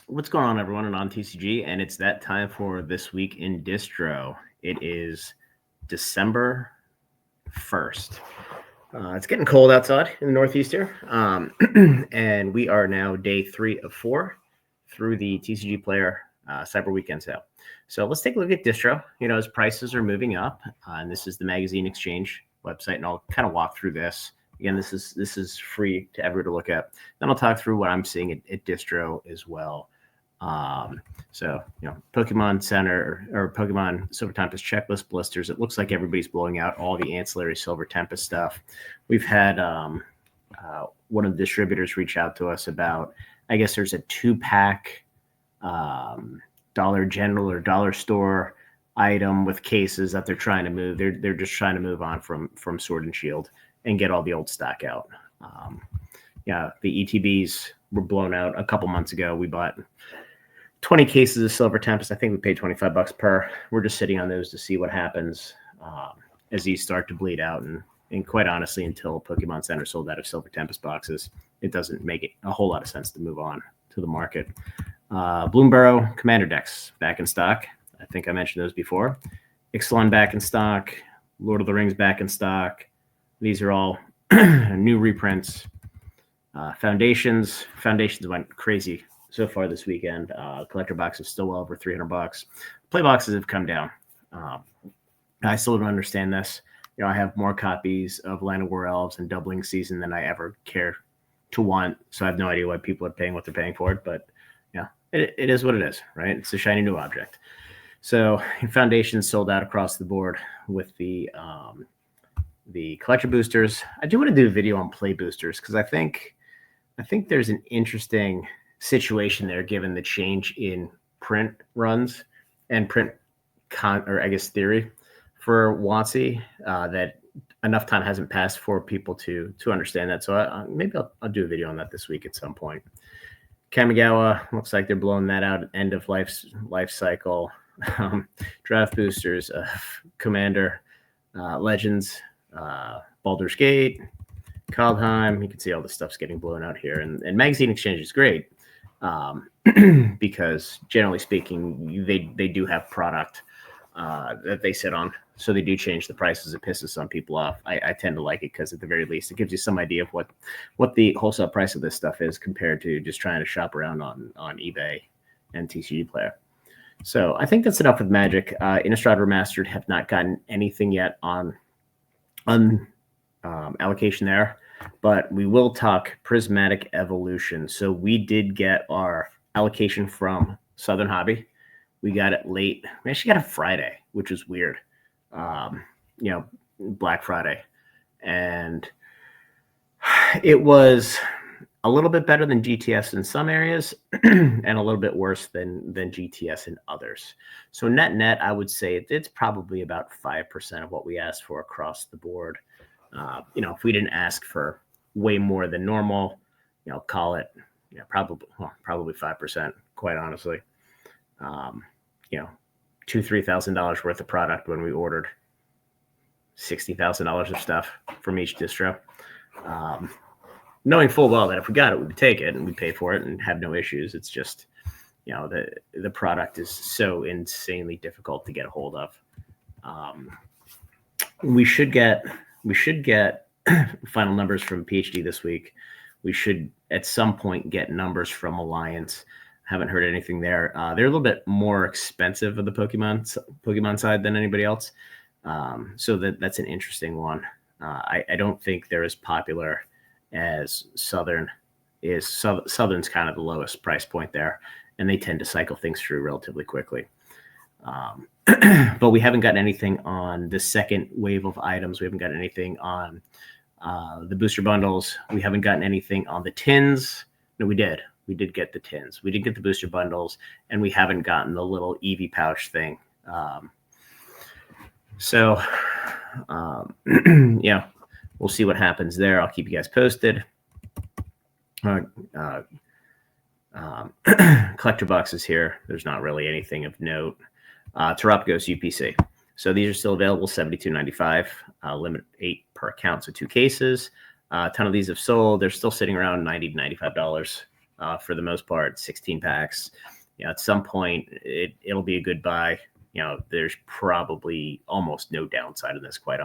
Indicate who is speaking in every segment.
Speaker 1: What's going on, everyone, and on TCG? And it's that time for This Week in Distro. It is December 1st. It's getting cold outside in the Northeast here. And we are now day 3 of 4 through the TCG Player Cyber Weekend sale. So let's take a look at Distro. As prices are moving up, and this is the Magazine Exchange website, and I'll kind of walk through this. Again, this is free to everyone to look at. Then I'll talk through what I'm seeing at Distro as well. Pokemon Center or Pokemon Silver Tempest checklist blisters. It looks like everybody's blowing out all the ancillary Silver Tempest stuff. We've had one of the distributors reach out to us about, I guess there's a 2-pack Dollar General or Dollar Store item with cases that they're trying to move. They're just trying to move on from Sword and Shield and get all the old stock out. The ETBs were blown out a couple months ago. We bought 20 cases of Silver Tempest. I think we paid $25 per. We're just sitting on those to see what happens as these start to bleed out. And quite honestly, until Pokemon Center sold out of Silver Tempest boxes, it doesn't make it a whole lot of sense to move on to the market. Bloomburrow Commander decks back in stock. I think I mentioned those before. Ixalan back in stock. Lord of the Rings back in stock. These are all new reprints. Foundations went crazy so far this weekend. Collector boxes still well over $300. Play boxes have come down. I still don't understand this. I have more copies of Land of War Elves and Doubling Season than I ever care to want. So I have no idea why people are paying what they're paying for it. But it is what it is, right? It's a shiny new object. So Foundations sold out across the board with the collector boosters. I do want to do a video on play boosters because I think there's an interesting situation there given the change in print runs and print theory for WotC that enough time hasn't passed for people to understand that. So maybe I'll do a video on that this week at some point. Kamigawa looks like they're blowing that out at end of life cycle. Draft boosters, Commander, Legends, Baldur's Gate, Kaldheim. You can see all the stuff's getting blown out here. And Magazine Exchange is great because generally speaking, they do have product that they sit on. So they do change the prices. It pisses some people off. I tend to like it because at the very least, it gives you some idea of what the wholesale price of this stuff is compared to just trying to shop around on eBay and TCG Player. So I think that's enough with Magic. Innistrad Remastered have not gotten anything yet on allocation there, but we will talk Prismatic Evolutions. So we did get our allocation from Southern Hobby. We got it late. We actually got it Friday, which is weird. Black Friday. And it was a little bit better than GTS in some areas and a little bit worse than GTS in others. So net, I would say it's probably about 5% of what we asked for across the board. If we didn't ask for way more than normal, call it, probably 5%, quite honestly. $2,000-$3,000 worth of product when we ordered $60,000 of stuff from each distro. Knowing full well that if we got it, we would take it and we pay for it and have no issues. It's just, the product is so insanely difficult to get a hold of. We should get final numbers from PhD this week. We should at some point get numbers from Alliance. Haven't heard anything there. They're a little bit more expensive of the Pokemon side than anybody else. So that's an interesting one. I don't think they're as popular as Southern is. Southern's kind of the lowest price point there, and they tend to cycle things through relatively quickly. But we haven't gotten anything on the second wave of items. We haven't gotten anything on the booster bundles. We haven't gotten anything on the tins. No, we did. We did get the tins. We did get the booster bundles, and we haven't gotten the little Eevee pouch thing. We'll see what happens there. I'll keep you guys posted. Collector boxes here. There's not really anything of note. Terapagos UPC. So these are still available, $72.95. Limit 8 per account, so 2 cases. A ton of these have sold. They're still sitting around $90 to $95 for the most part, 16 packs. At some point, it'll be a good buy. There's probably almost no downside in this, quite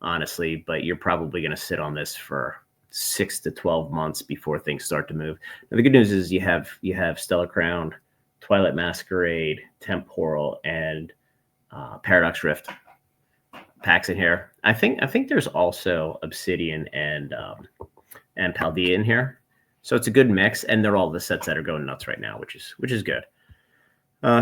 Speaker 1: honestly, but you're probably going to sit on this for 6 to 12 months before things start to move. Now, the good news is you have Stellar Crown, Twilight Masquerade, Temporal, and Paradox Rift packs in here. I think there's also Obsidian and Paldea in here. So it's a good mix, and they're all the sets that are going nuts right now, which is good.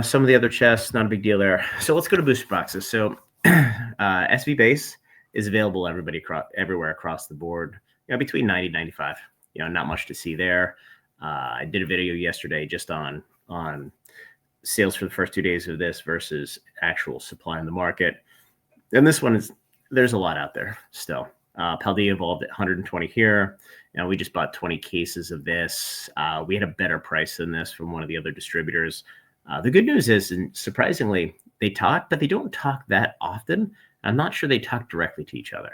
Speaker 1: Some of the other chests, not a big deal there. So let's go to booster boxes. So SV base is available everywhere across the board. Between 90 and 95. Not much to see there. I did a video yesterday just on sales for the first 2 days of this versus actual supply in the market. And this one there's a lot out there still. Paldea evolved at 120 here. We just bought 20 cases of this. We had a better price than this from one of the other distributors. The good news is, and surprisingly, they talk, but they don't talk that often. I'm not sure they talk directly to each other.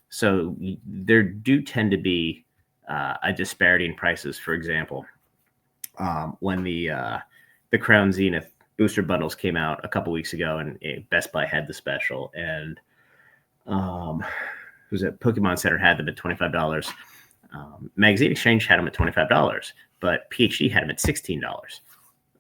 Speaker 1: So there do tend to be a disparity in prices. For example, when the Crown Zenith booster bundles came out a couple weeks ago, and Best Buy had the special, and who's it? Pokemon Center had them at $25. Magazine Exchange had them at $25, but PhD had them at $16.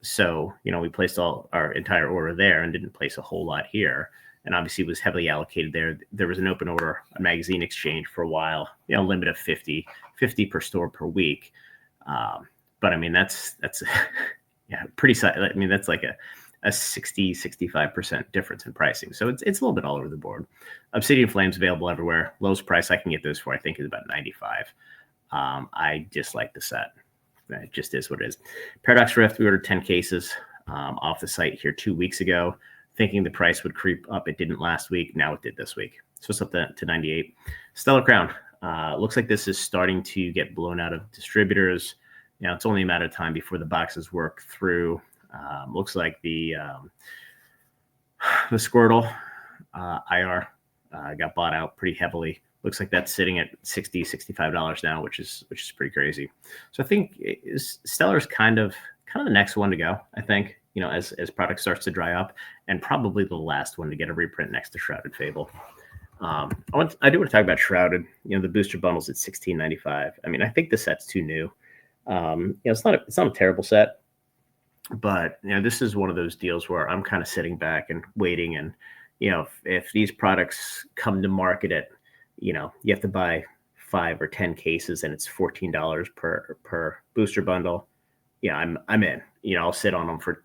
Speaker 1: So we placed all our entire order there and didn't place a whole lot here. And obviously it was heavily allocated there. There was an open order on Magazine Exchange for a while, limit of 50 per store per week. But I mean, that's pretty, I mean, that's like a 65% difference in pricing. So it's a little bit all over the board. Obsidian Flames available everywhere. Lowest price I can get those for, I think, is about 95. I dislike the set. It just is what it is. Paradox Rift, we ordered 10 cases off the site here 2 weeks ago, thinking the price would creep up. It didn't last week. Now it did this week. So it's up to 98. Stellar Crown. Looks like this is starting to get blown out of distributors. It's only a matter of time before the boxes work through. Looks like the Squirtle IR got bought out pretty heavily. Looks like that's sitting at $65 now, which is pretty crazy. So I think Stellar is kind of the next one to go. I think as product starts to dry up, and probably the last one to get a reprint next to Shrouded Fable. I do want to talk about Shrouded. The booster bundles at $16.95. I mean, I think the set's too new. It's not a terrible set, but this is one of those deals where I'm kind of sitting back and waiting, and if these products come to market at you have to buy 5 or 10 cases and it's $14 per booster bundle. I'm in. I'll sit on them for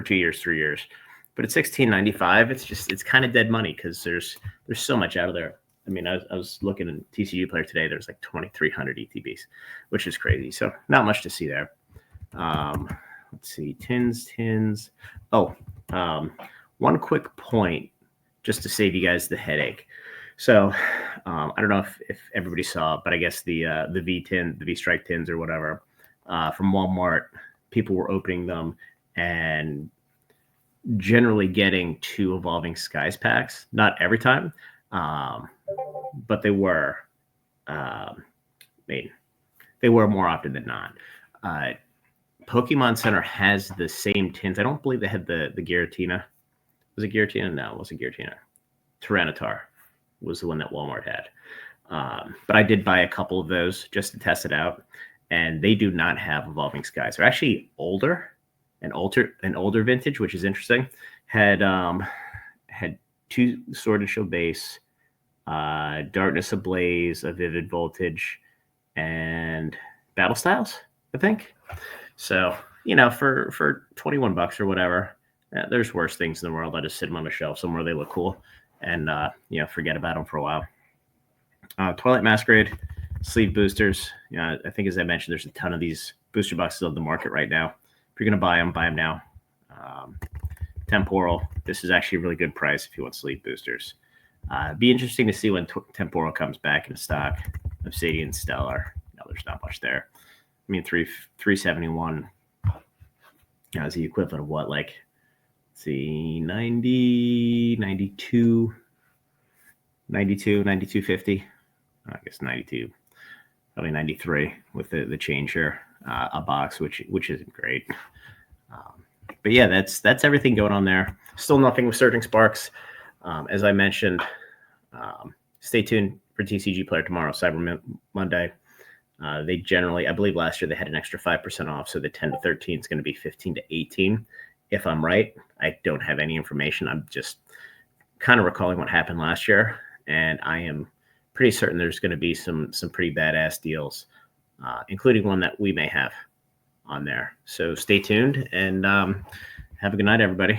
Speaker 1: 2 years, 3 years. But at $16.95, it's kind of dead money because there's so much out of there. I mean, I was looking at TCG Player today. There's like 2,300 ETBs, which is crazy. So not much to see there. Let's see, tins. Oh, one quick point just to save you guys the headache. So I don't know if everybody saw it, but I guess the V Strike tins or whatever from Walmart, people were opening them and generally getting 2 Evolving Skies packs. Not every time, but they were they were more often than not. Pokemon Center has the same tins. I don't believe they had the Giratina. Was it Giratina? No, it wasn't Giratina. Tyranitar was the one that Walmart had. But I did buy a couple of those just to test it out, and they do not have Evolving Skies. They're actually older, an older vintage, which is interesting. Had 2 Sword and Shield base, Darkness Ablaze, a Vivid Voltage, and Battle Styles, I think. So for $21 or whatever, there's worse things in the world. I just sit them on a shelf somewhere they look cool, and forget about them for a while. Twilight Masquerade sleeve boosters. I think, as I mentioned, there's a ton of these booster boxes on the market right now. If you're going to buy them now. Temporal. This is actually a really good price if you want sleeve boosters. Be interesting to see when Temporal comes back into stock. Obsidian, Stellar. There's not much there. I mean, 371 is the equivalent of what, like, let's see, 90, 92, 92.50. I guess 92, probably 93 with the change here. a box, which isn't great. But yeah, that's everything going on there. Still nothing with Surging Sparks. As I mentioned, stay tuned for TCG Player tomorrow, Cyber Monday. They generally, I believe last year they had an extra 5% off, so the 10 to 13 is going to be 15 to 18. If I'm right, I don't have any information. I'm just kind of recalling what happened last year, and I am pretty certain there's going to be some pretty badass deals, including one that we may have on there. So stay tuned, and have a good night, everybody.